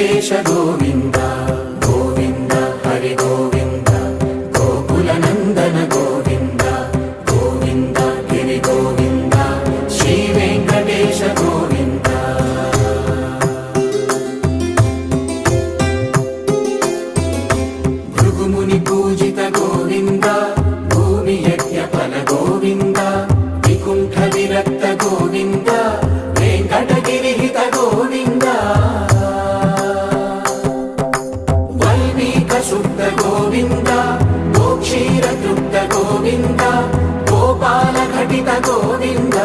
వెంకటేశ గోవింద గోవింద హరి గోవింద గోకుల నందన గోవింద గోవింద గిరి గోవింద శ్రీ వెంకటేశ గోవింద భృగుముని పూజిత గోవింద భూమి యజ్ఞ ఫల గోవింద వికుంఠ విరక్త గోవింద వెంకటగిరిహిత గోవింద వల్మీక శుద్ధ గోవింద గోక్షీర తృప్త గోవింద గోపాల ఘటిత గోవింద